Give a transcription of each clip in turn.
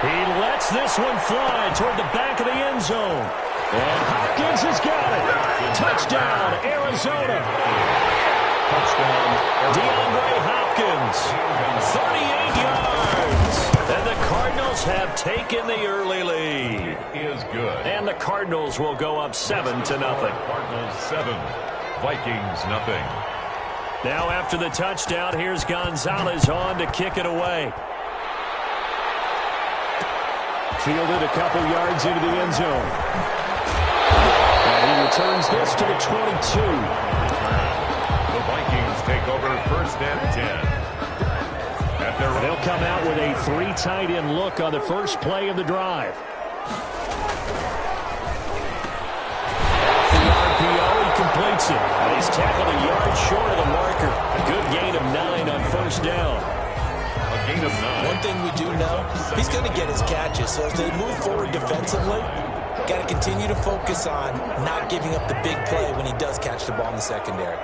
He lets this one fly toward the back of the end zone. And Hopkins has got it. Touchdown, Arizona. Touchdown, DeAndre Hopkins, 38 yards. And the Cardinals have taken the early lead. Is good. And the Cardinals will go up 7-0. Cardinals 7, Vikings nothing. Now after the touchdown, here's Gonzalez on to kick it away. Fielded a couple yards into the end zone. And he returns this to the 22. The Vikings take over 1st and 10. They'll come out with a 3 tight end look on the first play of the drive. Off the RPO, he completes it. And he's tackled a yard short of the marker. A good gain of 9 on 1st down. A gain of 9. One thing we do know, he's going to get his catches. So as they move forward defensively, got to continue to focus on not giving up the big play when he does catch the ball in the secondary.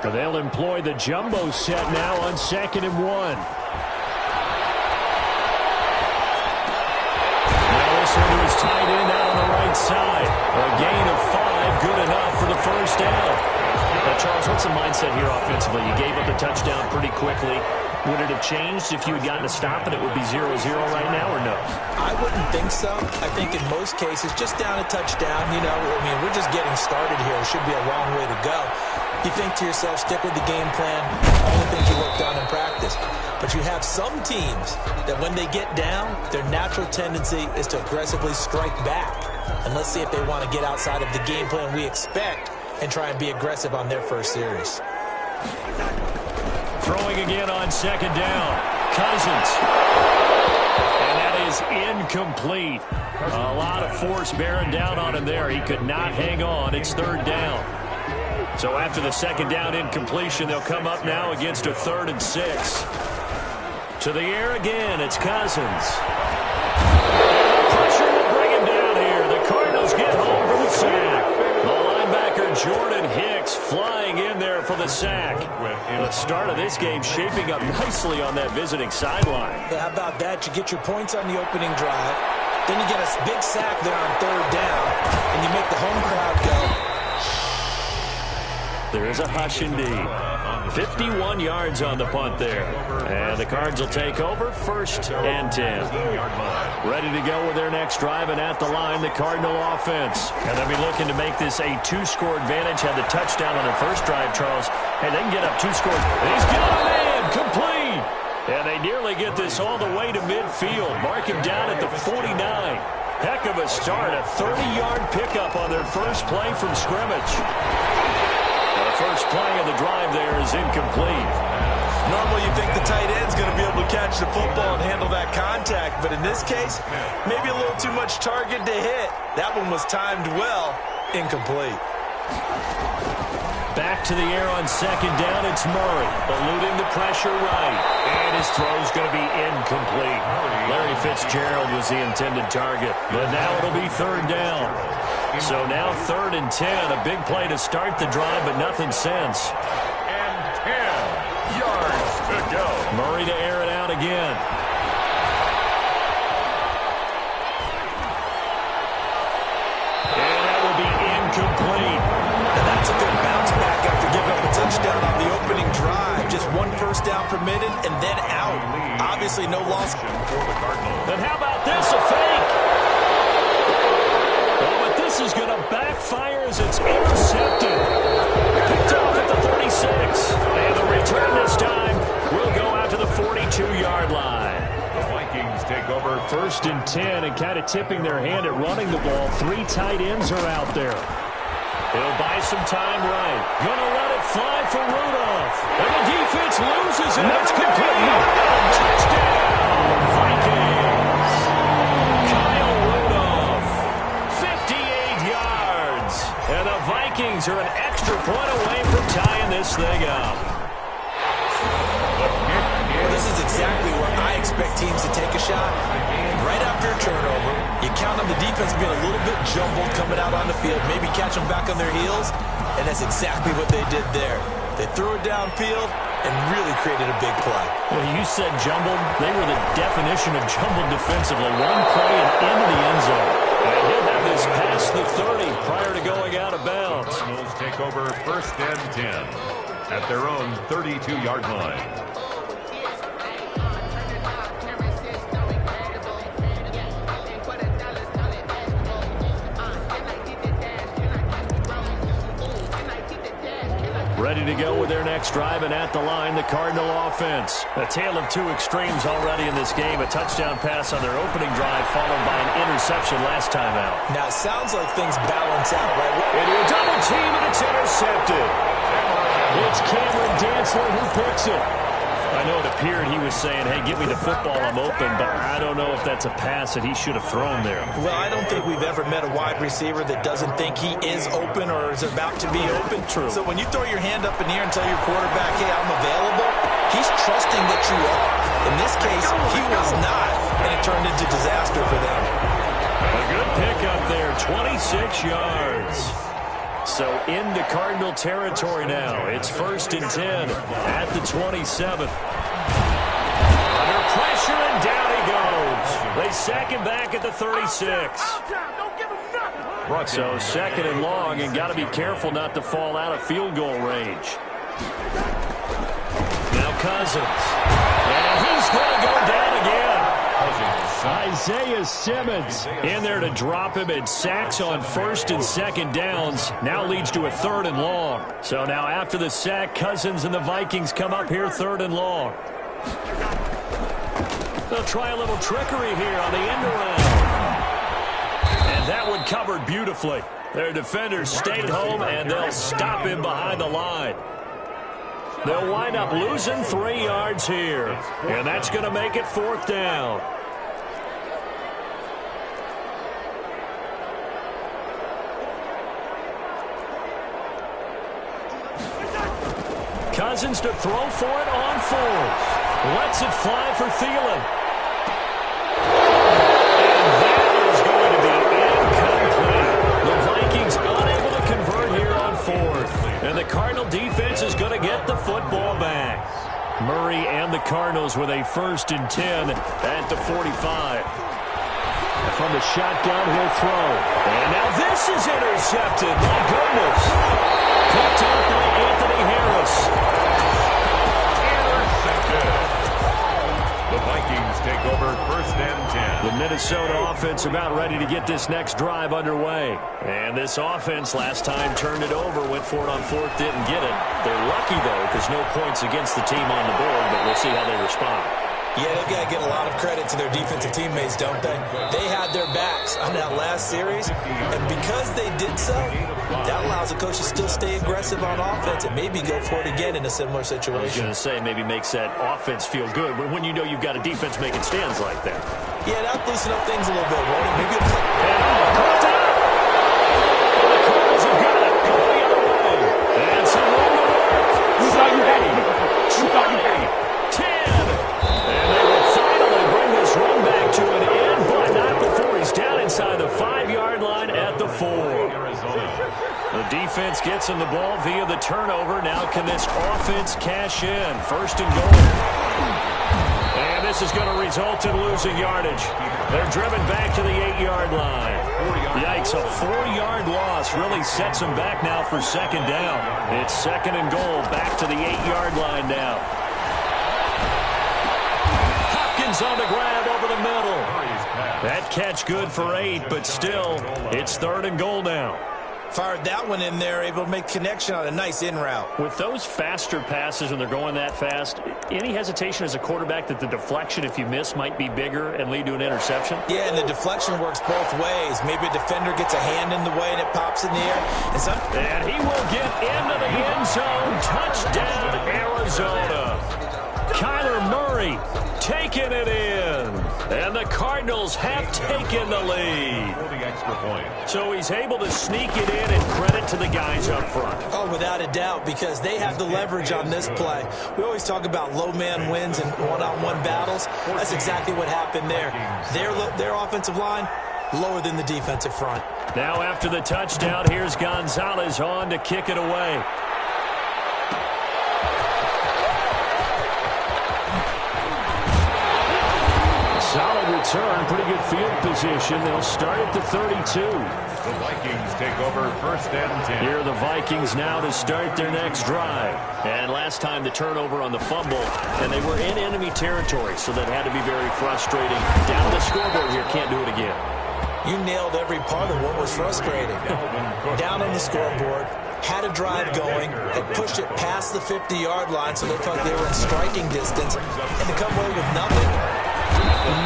So they'll employ the jumbo set now on 2nd and 1. To his tight end out on the right side. A gain of 5, good enough for the 1st down. Now, Charles, what's the mindset here offensively? You gave up the touchdown pretty quickly. Would it have changed if you had gotten a stop and it would be 0-0 right now, or no? I wouldn't think so. I think in most cases, just down a touchdown, you know, I mean, we're just getting started here. It should be a long way to go. You think to yourself, stick with the game plan, all the things you worked on in practice. But you have some teams that when they get down, their natural tendency is to aggressively strike back. And let's see if they want to get outside of the game plan we expect and try and be aggressive on their first series. Throwing again on 2nd down. Cousins. And that is incomplete. A lot of force bearing down on him there. He could not hang on. It's 3rd down. So after the 2nd down incompletion, they'll come up now against a 3rd and 6. To the air again, it's Cousins. Pressure will bring him down here. The Cardinals get home for the sack. The linebacker Jordan Hicks flying in there for the sack. The start of this game shaping up nicely on that visiting sideline. Yeah, how about that? You get your points on the opening drive. Then you get a big sack there on 3rd down. And you make the home crowd go. There is a hush indeed. 51 yards on the punt there. And the Cards will take over 1st and 10. Ready to go with their next drive, and at the line, the Cardinal offense. And they'll be looking to make this a 2-score advantage. Had the touchdown on their first drive, Charles. Hey, they can get up 2 scores. And he's got a man, complete. And they nearly get this all the way to midfield. Mark him down at the 49. Heck of a start. A 30-yard pickup on their first play from scrimmage. The first play of the drive there is incomplete. Normally you think the tight end's going to be able to catch the football and handle that contact, but in this case, maybe a little too much target to hit. That one was timed well, incomplete. Back to the air on 2nd down, it's Murray, eluding the pressure right, and his throw's going to be incomplete. Larry Fitzgerald was the intended target, but now it'll be 3rd down. So now 3rd and 10, a big play to start the drive, but nothing since. And 10 yards to go. Murray to air it out again. And that will be incomplete. And that's a good bounce back after giving up a touchdown on the opening drive. Just 1 first down permitted and then out. Obviously no loss for the Cardinals. And how about this, a fake? This is going to backfire as it's intercepted. Picked off at the 36. And the return this time will go out to the 42-yard line. The Vikings take over 1st and 10, and kind of tipping their hand at running the ball. 3 tight ends are out there. He'll buy some time right. Going to let it fly for Rudolph. And the defense loses it. It's complete. Touchdown, Vikings. And the Vikings are an extra point away from tying this thing up. Well, this is exactly where I expect teams to take a shot. Right after a turnover, you count on the defense being a little bit jumbled coming out on the field, maybe catch them back on their heels, and that's exactly what they did there. They threw it downfield, and really created a big play. Well, you said jumbled. They were the definition of jumbled defensively. One play and into the end zone. And he'll have this past the 30 prior to going out of bounds. Cardinals take over 1st and 10 at their own 32-yard line. Ready to go with their next drive, and at the line, the Cardinal offense. A tale of two extremes already in this game. A touchdown pass on their opening drive, followed by an interception last time out. Now, it sounds like things balance out, right? Into a double team, and it's intercepted. It's Cameron Dantzler who picks it. I know it appeared he was saying, hey, give me the football, I'm open, but I don't know if that's a pass that he should have thrown there. Well, I don't think we've ever met a wide receiver that doesn't think he is open or is about to be open. True. So when you throw your hand up in the air and tell your quarterback, hey, I'm available, he's trusting that you are. In this case, he was not, and it turned into disaster for them. A good pickup there, 26 yards. So into Cardinal territory now. It's 1st and 10 at the 27th. Under pressure, and down he goes. They sack him back at the 36. So 2nd and long, and got to be careful not to fall out of field goal range. Now Cousins. And he's going to go down again. Isaiah Simmons in there to drop him, and sacks on 1st and 2nd downs now leads to a 3rd and long. So now after the sack, Cousins and the Vikings come up here 3rd and long. They'll try a little trickery here on the end around. And that one covered beautifully. Their defenders stayed home, and they'll stop him behind the line. They'll wind up losing 3 yards here, and that's going to make it 4th down. Cousins to throw for it on 4th. Lets it fly for Thielen. And that is going to be incomplete. The Vikings unable to convert here on 4th. And the Cardinal defense is going to get the football back. Murray and the Cardinals with a 1st and 10 at the 45. From the shotgun, he'll throw. And now this is intercepted. My goodness. Picked up by Anthony Harris. The Vikings take over 1st and 10. The Minnesota offense about ready to get this next drive underway. And this offense last time turned it over, went for it on 4th, didn't get it. They're lucky, though, because no points against the team on the board, but we'll see how they respond. Yeah, they got to give a lot of credit to their defensive teammates, don't they? They had their backs on that last series, and because they did so, that allows the coach to still stay aggressive on offense and maybe go for it again in a similar situation. I was going to say, maybe makes that offense feel good, but when you know you've got a defense making stands like that. Yeah, that'll loosen up things a little bit, won't it? Maybe The Cardinals have got it. Go the other way. And some room to work. You thought you had it. You thought you had it. 10. And they will finally bring this run back to an end, but not before he's down inside the 5-yard line at the 4. The defense gets him the ball via the turnover. Now can this offense cash in? 1st and goal. And this is going to result in losing yardage. They're driven back to the 8-yard line. Yikes, a 4-yard loss really sets them back now for 2nd down. It's 2nd and goal, back to the 8-yard line now. Hopkins on the grab over the middle. That catch good for 8, but still, it's 3rd and goal now. fired that one in there, able to make connection on a nice in route. With those faster passes when they're going that fast, any hesitation as a quarterback that the deflection, if you miss, might be bigger and lead to an interception? Yeah, and the deflection works both ways. Maybe a defender gets a hand in the way and it pops in the air. And he will get into the end zone. Touchdown, Arizona. Kyler Murray taking it in. And the Cardinals have taken the lead. So he's able to sneak it in, and credit to the guys up front. Oh, without a doubt, because they have the leverage on this play. We always talk about low man wins and one-on-one battles. That's exactly what happened there. Their offensive line, lower than the defensive front. Now after the touchdown, here's Gonzalez on to kick it away. return. Pretty good field position. They'll start at the 32. The Vikings take over 1st and 10. Here are the Vikings now to start their next drive. And last time the turnover on the fumble, and they were in enemy territory, so that had to be very frustrating. Down the scoreboard here, can't do it again. You nailed every part of what was frustrating. Down on the scoreboard, had a drive going, had pushed it past the 50-yard line, so they thought they were in striking distance, and to come away with nothing,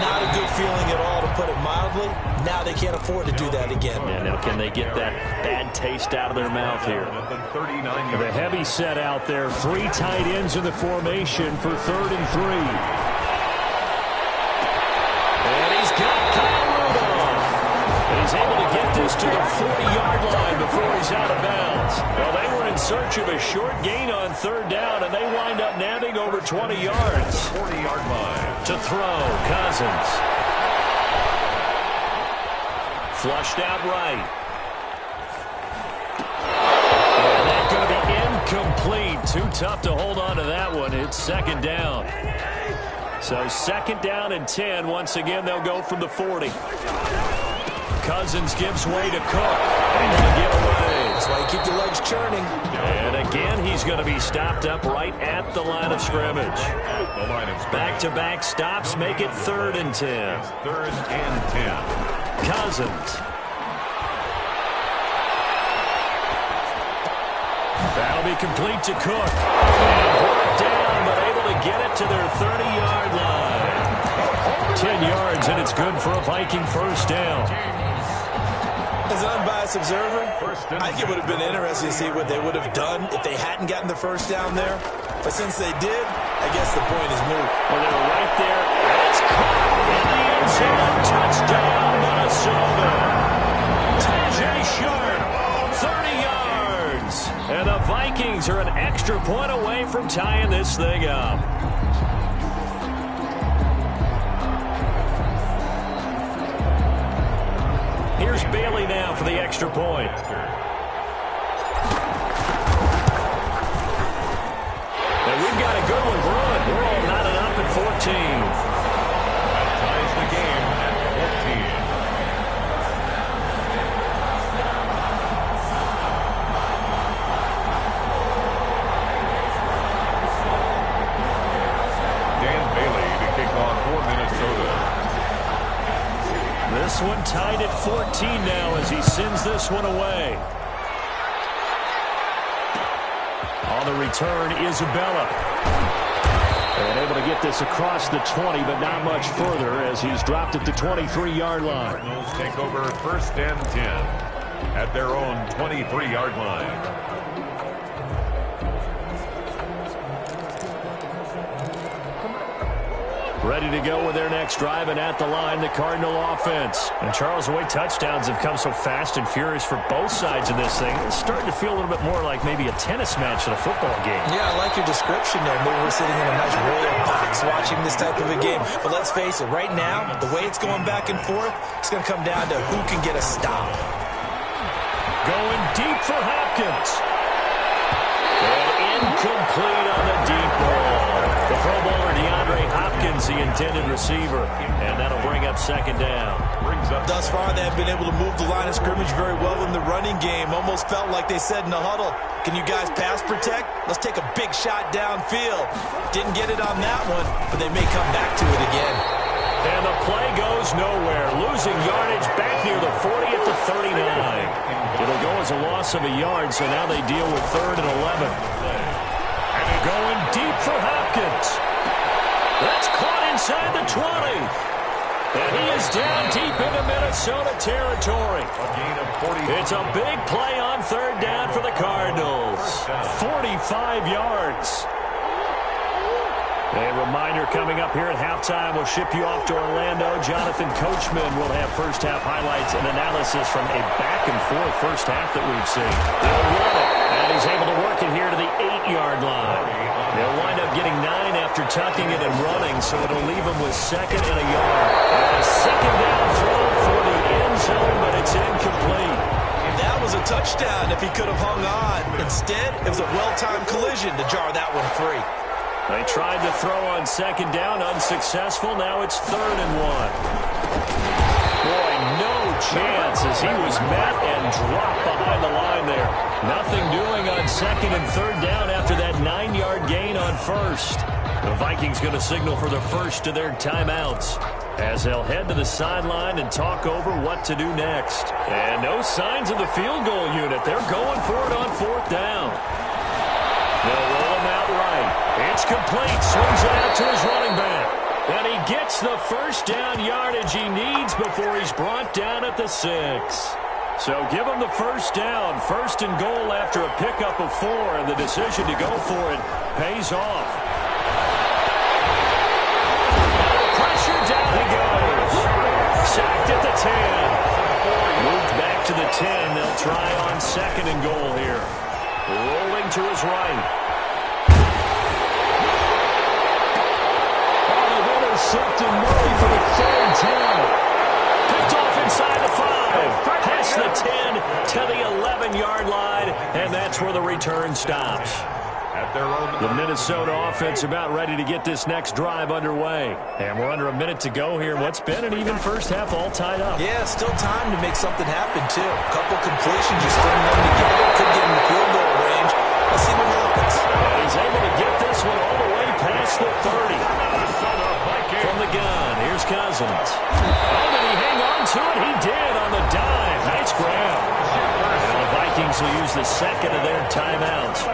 not a good feeling at all, to put it mildly. Now they can't afford to do that again. Yeah, now can they get that bad taste out of their mouth here? The heavy set out there, 3 tight ends in the formation for 3rd and 3. And he's got Kyle Rudolph. And he's able to get this to the 40-yard line before he's out of bounds. Well, they were in search of a short gain on 3rd down, and they wind up nabbing over 20 yards. 40-yard line. To throw, Cousins. Flushed out right. And that's going to be incomplete. Too tough to hold on to that one. It's 2nd down. So 2nd down and 10. Once again, they'll go from the 40. Cousins gives way to Cook. And he'll get away. That's why you keep your legs churning. And again, he's going to be stopped up right at the line of scrimmage. Back-to-back stops make it 3rd and 10. 3rd and 10. Cousins. That'll be complete to Cook. And brought down, but able to get it to their 30-yard line. 10 yards, and it's good for a Viking 1st down. As an unbiased observer, I think it would have been interesting to see what they would have done if they hadn't gotten the 1st down there. But since they did, I guess the point is moot. Well, they were right there. It's caught in the end zone. Touchdown, Minnesota. Tajay Sharp, 30 yards. And the Vikings are an extra point away from tying this thing up. Here's Bailey now for the extra point. And we've got a good one brewing. We're all knotted up at 14. That ties the game at 14. Dan Bailey to kick off for Minnesota. This one tied at 14 now as he sends this one away. On the return, Isabella. And able to get this across the 20, but not much further as he's dropped at the 23-yard line. Cardinals take over 1st and 10 at their own 23-yard line. Ready to go with their next drive, and at the line, the Cardinal offense. And Charles, the way touchdowns have come so fast and furious for both sides of this thing, it's starting to feel a little bit more like maybe a tennis match than a football game. Yeah, I like your description there. Maybe we're sitting in a nice royal box watching this type of a game. But let's face it, right now, the way it's going back and forth, it's going to come down to who can get a stop. Going deep for Hopkins. And incomplete on the deep ball. The Pro Bowler DeAndre Hopkins, the intended receiver. And that'll bring up 2nd down. Thus far, they have been able to move the line of scrimmage very well in the running game. Almost felt like they said in the huddle, can you guys pass protect? Let's take a big shot downfield. Didn't get it on that one, but they may come back to it again. And the play goes nowhere. Losing yardage back near the 40 at the 39. It'll go as a loss of a yard, so now they deal with 3rd and 11. And going deep for Hopkins. That's caught inside the 20. And he is down deep into Minnesota territory. It's a big play on 3rd down for the Cardinals. 45 yards. A reminder coming up here at halftime, we'll ship you off to Orlando. Jonathan Coachman will have first-half highlights and analysis from a back-and-forth first half that we've seen. They'll run it, and he's able to work it here to the 8-yard line. They'll wind up getting 9 after tucking it and running, so it'll leave them with 2nd and a yard. And a 2nd down throw for the end zone, but it's incomplete. That was a touchdown if he could have hung on. Instead, it was a well-timed collision to jar that one free. They tried to throw on second down, unsuccessful. Now it's 3rd and 1. Boy, no chance as he was met and dropped behind the line there. Nothing doing on 2nd and 3rd down after that 9-yard gain on 1st. The Vikings going to signal for the first of their timeouts as they'll head to the sideline and talk over what to do next. And no signs of the field goal unit. They're going for it on 4th down. They'll roll him out right. It's complete. Swings it out to his running back. And he gets the first down yardage he needs before he's brought down at the 6. So give him the first down. 1st and goal after a pickup of 4. And the decision to go for it pays off. Pressure, down he goes. Sacked at the 10. Moved back to the 10. They'll try on 2nd and goal here. Rolling to his right. Oh, they've intercepted Murray for the 3rd down. Picked off inside the 5. Past the 10 to the 11-yard line, and that's where the return stops. The Minnesota offense about ready to get this next drive underway. And we're under a minute to go here. What's been an even first half all tied up. Yeah, still time to make something happen, too. A couple completions, you string them together. Could get in the field goal range. Let's see what happens. And he's able to get this one all the way past the 30. From the gun, here's Cousins. Oh, did he hang on to it? He did on the dive. Nice grab. And the Vikings will use the second of their timeouts,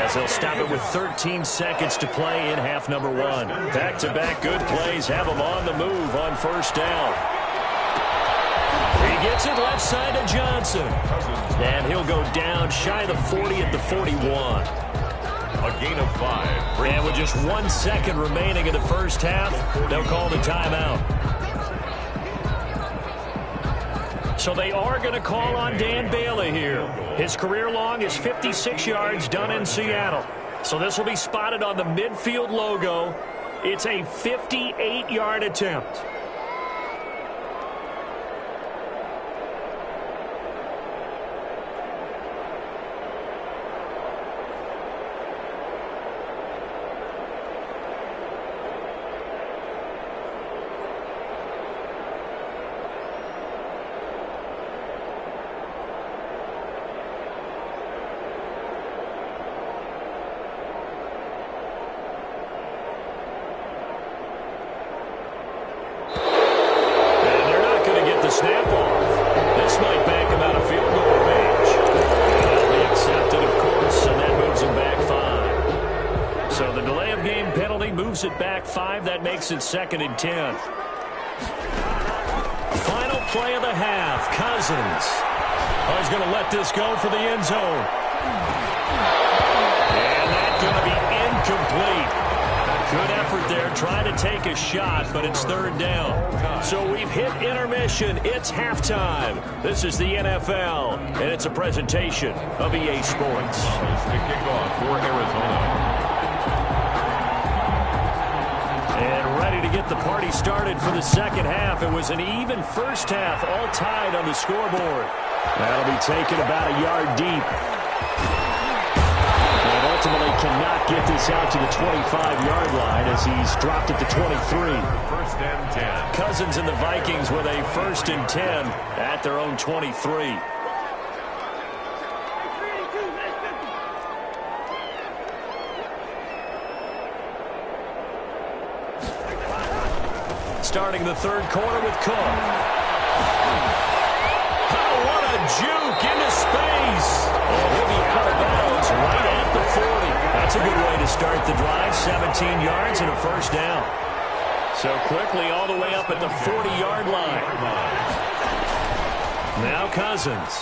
as they'll stop it with 13 seconds to play in half number 1. Back-to-back good plays have them on the move on 1st down. He gets it left side to Johnson. And he'll go down shy of the 40 at the 41. A gain of 5. And with just 1 second remaining in the first half, they'll call the timeout. So they are going to call on Dan Bailey here. His career long is 56 yards done in Seattle. So this will be spotted on the midfield logo. It's a 58-yard attempt. Snap off. This might back him out of field goal range. That'll be accepted, of course, and that moves him back 5. So the delay of game penalty moves it back 5. That makes it 2nd and 10. Final play of the half. Cousins. Oh, he's going to let this go for the end zone. And that's going to be incomplete. Good effort there, trying to take a shot, but it's 3rd down. So we've hit intermission. It's halftime. This is the NFL, and it's a presentation of EA Sports. The kickoff for Arizona. And ready to get the party started for the second half. It was an even first half, all tied on the scoreboard. That'll be taken about a yard deep. Ultimately cannot get this out to the 25-yard line as he's dropped at the 23. 1st and 10. Cousins and the Vikings with a 1st and 10 at their own 23. Starting the 3rd quarter with Cook. Oh, what a juke into space. And he'll be out of bounds right at the 40. That's a good way to start the drive. 17 yards and a 1st down. So quickly all the way up at the 40-yard line. Now Cousins.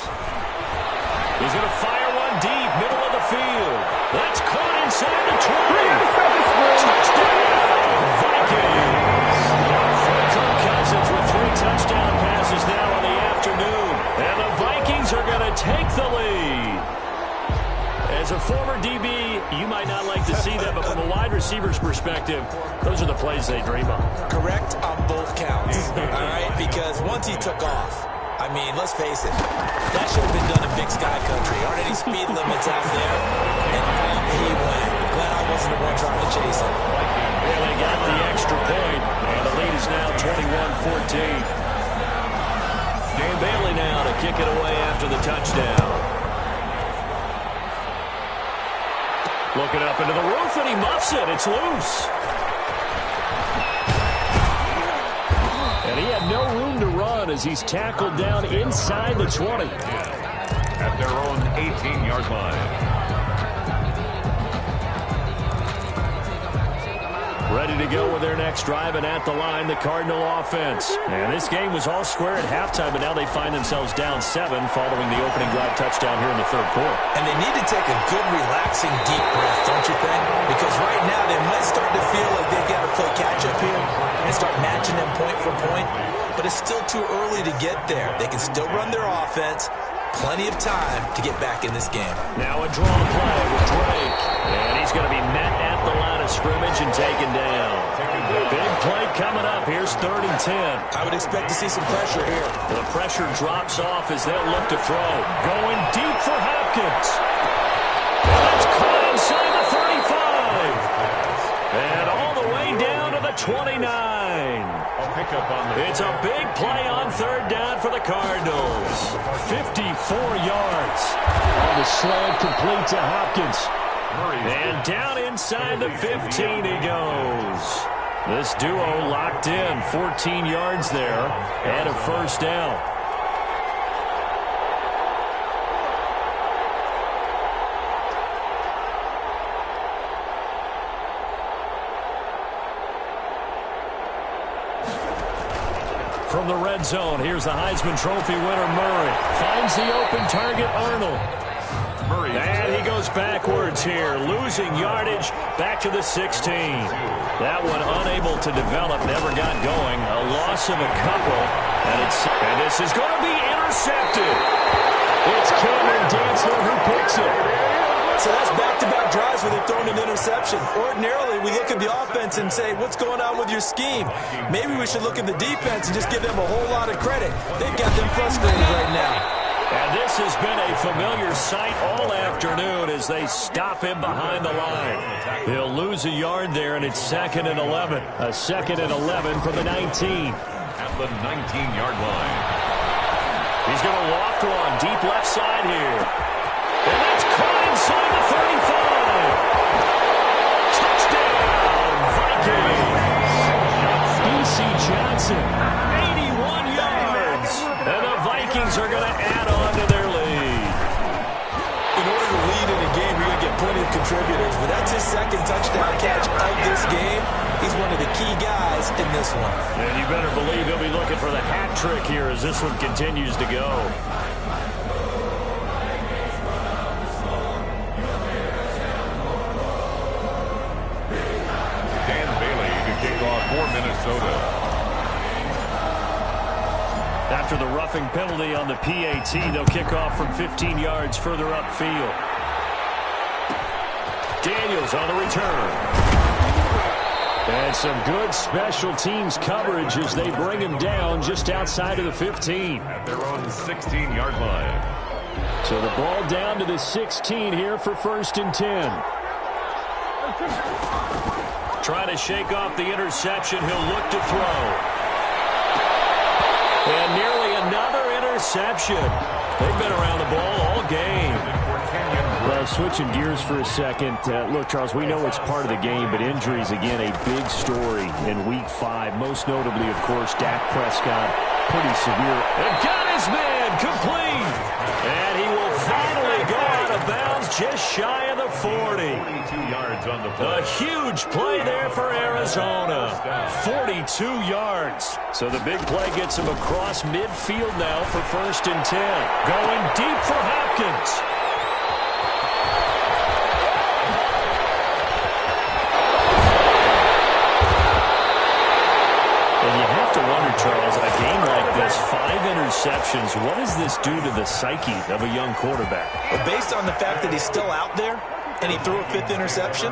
He's going to fire one deep, middle of the field. That's caught inside the 20. Touchdown, Vikings. Kirk Cousins with 3 touchdown passes now on the afternoon. And the Vikings are going to take the lead. As a former DB, you might not like to see that, but from a wide receiver's perspective, those are the plays they dream of. Correct on both counts, all right? Because once he took off, I mean, let's face it, that should have been done in Big Sky Country. Aren't any speed limits out there? And he went. Glad I wasn't the one trying to chase it. Well, they got the extra point, and the lead is now 21-14. Dan Bailey now to kick it away after the touchdown. Looking up into the roof, and he muffs it. It's loose. And he had no room to run as he's tackled down inside the 20. At their own 18-yard line. Ready to go with their next drive, and at the line, the Cardinal offense. And this game was all square at halftime, but now they find themselves down 7 following the opening drive touchdown here in the third quarter. And they need to take a good, relaxing, deep breath, don't you think? Because right now they might start to feel like they've got to play catch-up here and start matching them point for point. But it's still too early to get there. They can still run their offense. Plenty of time to get back in this game. Now a draw play with Drake. And he's going to be met at the line of scrimmage and taken down. Big play coming up. Here's 3rd and 10. I would expect to see some pressure here. The pressure drops off as they'll look to throw. Going deep for Hopkins. And that's caught inside the 35. And all the way down to the 29. It's a big play on 3rd down for the Cardinals. 54 yards. On the slant, complete to Hopkins. And down inside the 15 he goes. This duo locked in. 14 yards there and a 1st down. From the red zone, here's the Heisman Trophy winner, Murray. Finds the open target, Arnold. And he goes backwards here, losing yardage back to the 16. That one unable to develop, never got going. A loss of a couple, and this is going to be intercepted. It's Cameron Dantzler who picks it. So that's back-to-back drives where they've thrown an interception. Ordinarily, we look at the offense and say, what's going on with your scheme? Maybe we should look at the defense and just give them a whole lot of credit. They've got them frustrated right now. And this has been a familiar sight all afternoon as they stop him behind the line. He'll lose a yard there, and it's 2nd and 11. A 2nd and 11 from the 19. At the 19-yard line. He's going to loft one deep left side here. And that's caught inside the 35. Touchdown, Vikings. E.C. Johnson, 81 yards. And the Vikings are going to add on to their lead. In order to lead in a game, you're going to get plenty of contributors. But that's his 2nd touchdown catch of this game. He's one of the key guys in this one. And you better believe he'll be looking for the hat trick here as this one continues to go. For Minnesota. After the roughing penalty on the PAT, they'll kick off from 15 yards further upfield. Daniels on the return. And some good special teams coverage as they bring him down just outside of the 15. At their own 16-yard line. So the ball down to the 16 here for 1st and 10. Trying to shake off the interception. He'll look to throw. And nearly another interception. They've been around the ball all game. Well, switching gears for a second. Look, Charles, we know it's part of the game, but injuries, again, a big story in Week 5. Most notably, of course, Dak Prescott. Pretty severe. And got his man complete. And he will finally go out of bounds just shy of the 40. 42 yards on the play. A huge play there for Arizona. 42 yards. So the big play gets him across midfield now for 1st and 10. Going deep for Hopkins. And you have to wonder, Charles, a game like this, 5 interceptions, what does this do to the psyche of a young quarterback? But based on the fact that he's still out there and he threw a 5th interception,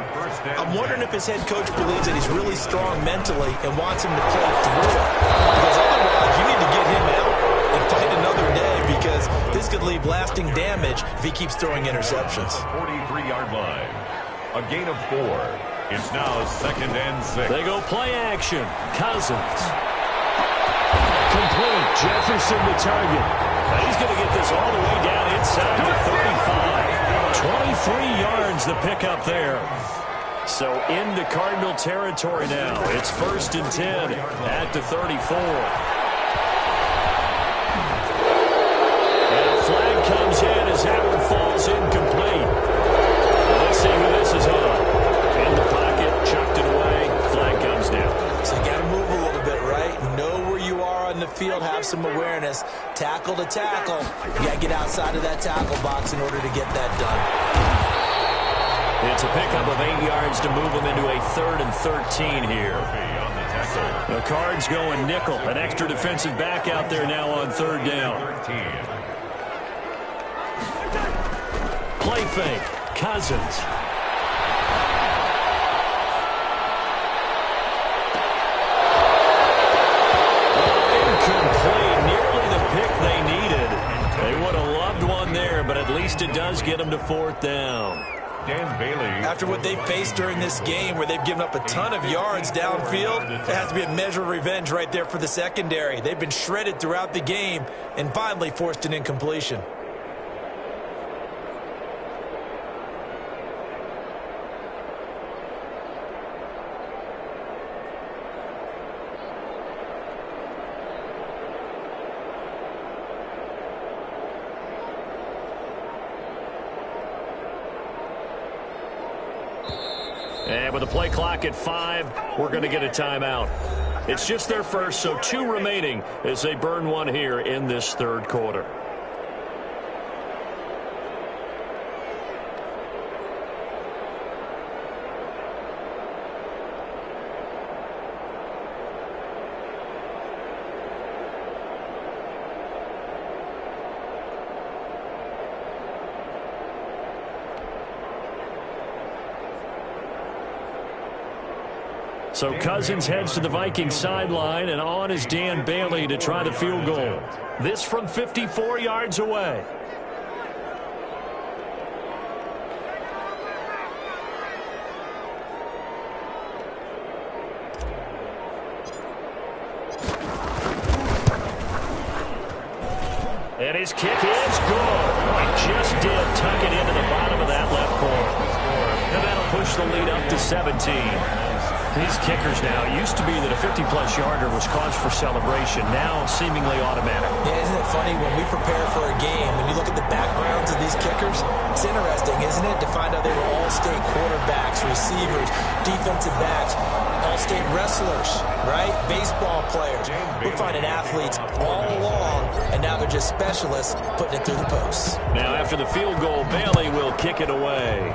I'm wondering if his head coach believes that he's really strong mentally and wants him to play through it. Because otherwise, you need to get him out and fight another day because this could leave lasting damage if he keeps throwing interceptions. 43-yard line. A gain of 4. It's now 2nd and 6. They go play action. Cousins. Complete. Jefferson the target. He's going to get this all the way down inside the 35. 23 yards the pickup there. So into Cardinal territory now. It's 1st and 10 at the 34. And a flag comes in as that one falls incomplete. Let's see who this is on. In the pocket, chucked it away. Flag comes down. So you got to move a little bit, right? Know where you are on the field, have some awareness. Tackle to tackle. You got to get outside of that tackle box in order to get that done. It's a pickup of 8 yards to move them into a 3rd and 13 here. The Cards going nickel. An extra defensive back out there now on 3rd down. Play fake. Cousins. Incomplete. Nearly the pick they needed. They would have loved one there, but at least it does get them to 4th down. Dan Bailey. After what they've faced during this game where they've given up a ton of yards downfield, there has to be a measure of revenge right there for the secondary. They've been shredded throughout the game and finally forced an incompletion. And with the play clock at 5, we're going to get a timeout. It's just their first, so 2 remaining as they burn one here in this 3rd quarter. So Cousins heads to the Vikings sideline, and on is Dan Bailey to try the field goal. This from 54 yards away. And his kick is good. He just did tuck it into the bottom of that left corner. And that'll push the lead up to 17. These kickers now, it used to be that a 50-plus yarder was cause for celebration. Now, seemingly automatic. Yeah, isn't it funny when we prepare for a game, when you look at the backgrounds of these kickers, it's interesting, isn't it, to find out they were all-state quarterbacks, receivers, defensive backs, all-state wrestlers, right? Baseball players. We're finding athletes all along, and now they're just specialists putting it through the posts. Now, after the field goal, Bailey will kick it away.